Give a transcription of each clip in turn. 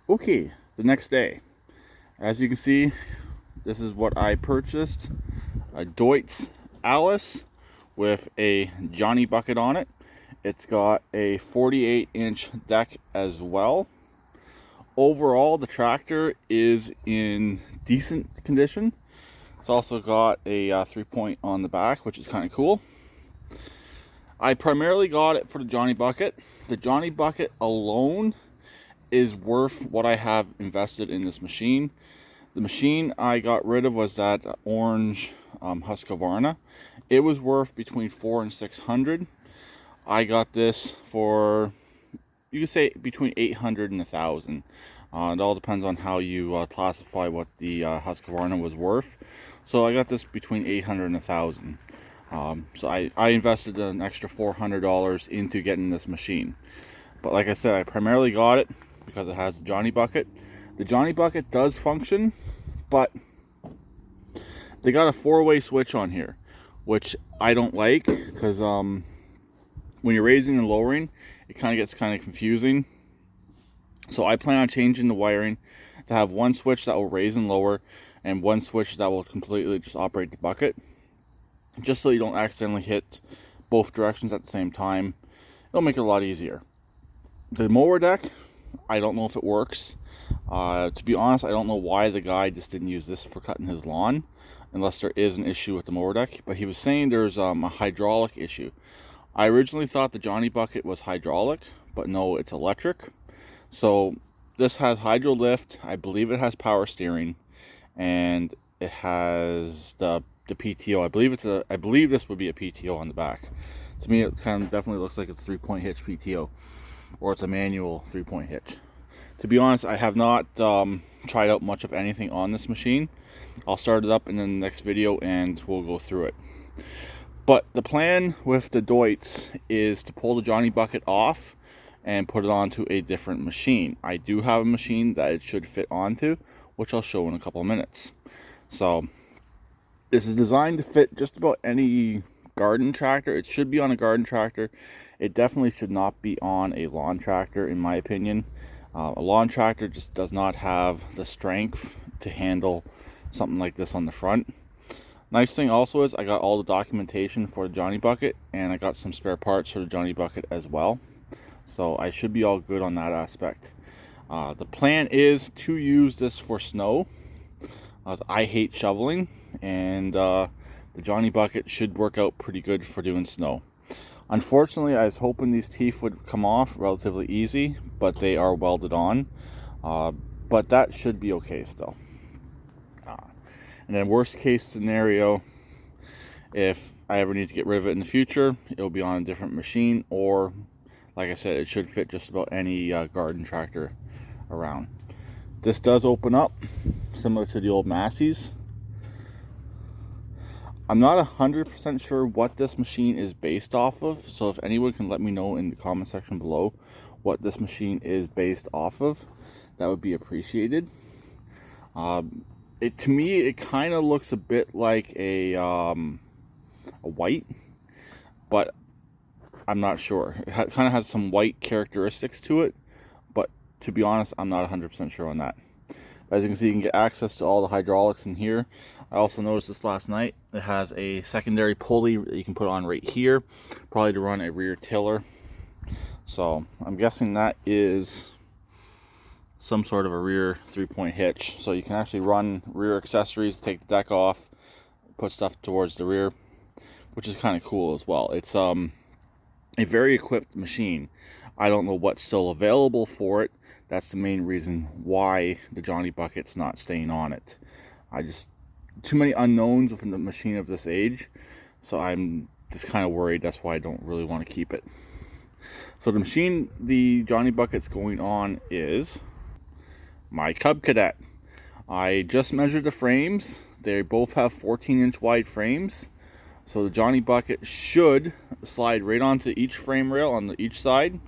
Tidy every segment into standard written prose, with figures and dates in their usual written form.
Okay, the next day, as you can see, this is what I purchased: a Deutz-Allis with a Johnny bucket on it. It's got a 48-inch deck as well. Overall, the tractor is in decent condition. It's also got a 3-point on the back, which is kind of cool. I primarily got it for the Johnny bucket. The Johnny bucket alone is worth what I have invested in this machine. The machine I got rid of was that orange Husqvarna. It was worth between $400 and $600. I got this for, you could say, between $800 and $1,000. It all depends on how you classify what the Husqvarna was worth. So I got this between $800 and $1,000. So I invested an extra $400 into getting this machine. But like I said, I primarily got it because it has the Johnny bucket. The Johnny bucket does function, but they got a 4-way switch on here, which I don't like, because when you're raising and lowering, it kind of gets kind of confusing. So I plan on changing the wiring to have one switch that will raise and lower, and one switch that will completely just operate the bucket, just so you don't accidentally hit both directions at the same time. It'll make it a lot easier. The mower deck, I don't know if it works. To be honest, I don't know why the guy just didn't use this for cutting his lawn, unless there is an issue with the mower deck. But he was saying there's a hydraulic issue. I originally thought the Johnny bucket was hydraulic, but no, it's electric. So this has hydro lift. I believe it has power steering, and it has the PTO. I believe this would be a PTO on the back. To me, it kind of definitely looks like it's a 3-point hitch PTO, or it's a manual 3-point hitch. To be honest, I have not tried out much of anything on this machine. I'll start it up in the next video and we'll go through it. But the plan with the Deutz is to pull the Johnny bucket off and put it onto a different machine. I do have a machine that it should fit onto, which I'll show in a couple of minutes. So this is designed to fit just about any garden tractor. It should be on a garden tractor. It definitely should not be on a lawn tractor, in my opinion. A lawn tractor just does not have the strength to handle something like this on the front. Nice thing also is I got all the documentation for the Johnny bucket, and I got some spare parts for the Johnny bucket as well. So I should be all good on that aspect. The plan is to use this for snow. I hate shoveling, and the Johnny bucket should work out pretty good for doing snow. Unfortunately, I was hoping these teeth would come off relatively easy, but they are welded on. But that should be okay still. And then worst case scenario, if I ever need to get rid of it in the future, it'll be on a different machine, or like I said, it should fit just about any garden tractor around. This does open up, similar to the old Massey's. I'm not 100% sure what this machine is based off of, so if anyone can let me know in the comment section below what this machine is based off of, that would be appreciated. To me, it kind of looks a bit like a white, but I'm not sure. It kind of has some white characteristics to it, but to be honest, I'm not 100% sure on that. As you can see, you can get access to all the hydraulics in here. I also noticed this last night. It has a secondary pulley that you can put on right here, probably to run a rear tiller. So I'm guessing that is some sort of a rear 3-point hitch. So you can actually run rear accessories, take the deck off, put stuff towards the rear, which is kind of cool as well. It's a very equipped machine. I don't know what's still available for it. That's the main reason why the Johnny bucket's not staying on it. Too many unknowns within the machine of this age, so I'm just kind of worried. That's why I don't really want to keep it. So the machine the Johnny bucket's going on is my Cub Cadet. I just measured the frames. They both have 14-inch wide frames, so the Johnny bucket should slide right onto each frame rail on each side.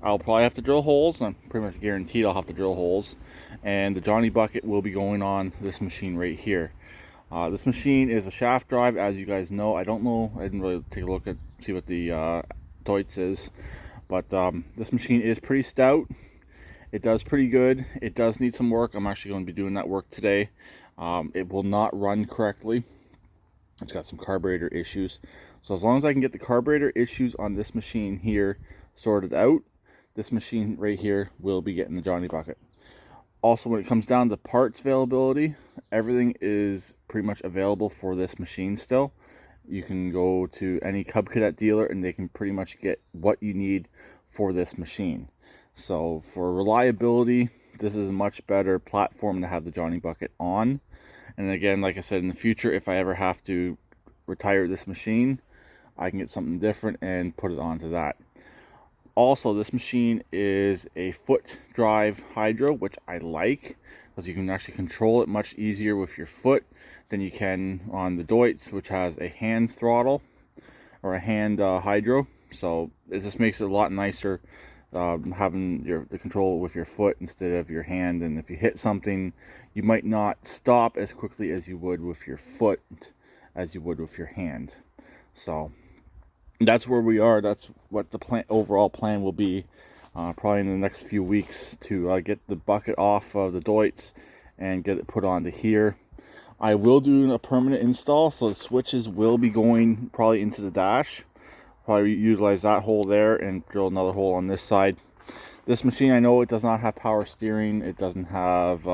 I'll probably have to drill holes. I'm pretty much guaranteed I'll have to drill holes, and the Johnny bucket will be going on this machine right here. This machine is a shaft drive, as you guys know. I don't know, I didn't really take a look at see what the Deutz is, but this machine is pretty stout. It does pretty good. It does need some work. I'm actually going to be doing that work today. It will not run correctly. It's got some carburetor issues. So as long as I can get the carburetor issues on this machine here sorted out, this machine right here will be getting the Johnny Bucket. Also, when it comes down to parts availability, everything is pretty much available for this machine still. You can go to any Cub Cadet dealer and they can pretty much get what you need for this machine. So for reliability, this is a much better platform to have the Johnny Bucket on. And again, like I said, in the future, if I ever have to retire this machine, I can get something different and put it onto that. Also, this machine is a foot drive hydro, which I like, because you can actually control it much easier with your foot than you can on the Deutz, which has a hand throttle or a hand hydro. So it just makes it a lot nicer having the control with your foot instead of your hand. And if you hit something, you might not stop as quickly as you would with your foot as you would with your hand. So that's where we are. That's what the overall plan will be, probably in the next few weeks, to get the bucket off of the Deutz and get it put onto here. I will do a permanent install, so the switches will be going probably into the dash. Probably utilize that hole there and drill another hole on this side. This machine, I know it does not have power steering. It doesn't have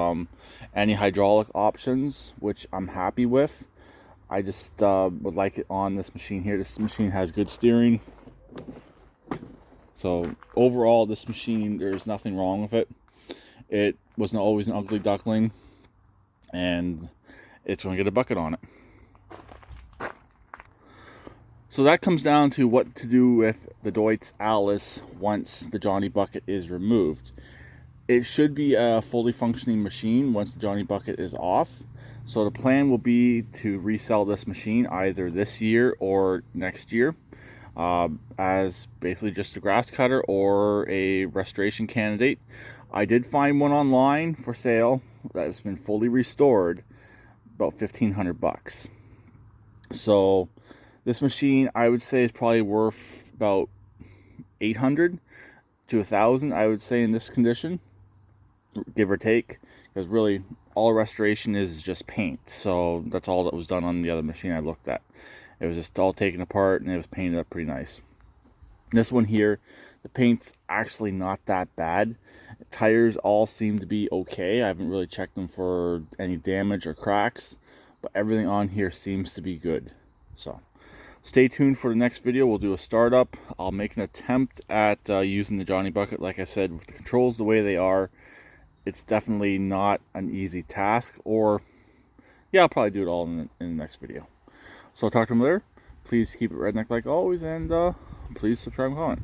any hydraulic options, which I'm happy with. I just would like it on this machine here. This machine has good steering. So overall, this machine, there's nothing wrong with it. It was always an ugly duckling, and it's going to get a bucket on it. So that comes down to what to do with the Deutz-Allis once the Johnny Bucket is removed. It should be a fully functioning machine once the Johnny Bucket is off. So the plan will be to resell this machine either this year or next year as basically just a grass cutter or a restoration candidate. I did find one online for sale that has been fully restored, about $1,500. So this machine, I would say, is probably worth about $800 to $1,000, I would say, in this condition, give or take, because really all restoration is just paint. So that's all that was done on the other machine I looked at. It was just all taken apart and it was painted up pretty nice. This one here, the paint's actually not that bad. The tires all seem to be okay. I haven't really checked them for any damage or cracks, but everything on here seems to be good. So stay tuned for the next video. We'll do a startup. I'll make an attempt at using the Johnny Bucket. Like I said, with the controls the way they are, it's definitely not an easy task. Or yeah, I'll probably do it all in the next video. So I'll talk to them later. Please keep it redneck like always, and please subscribe and comment.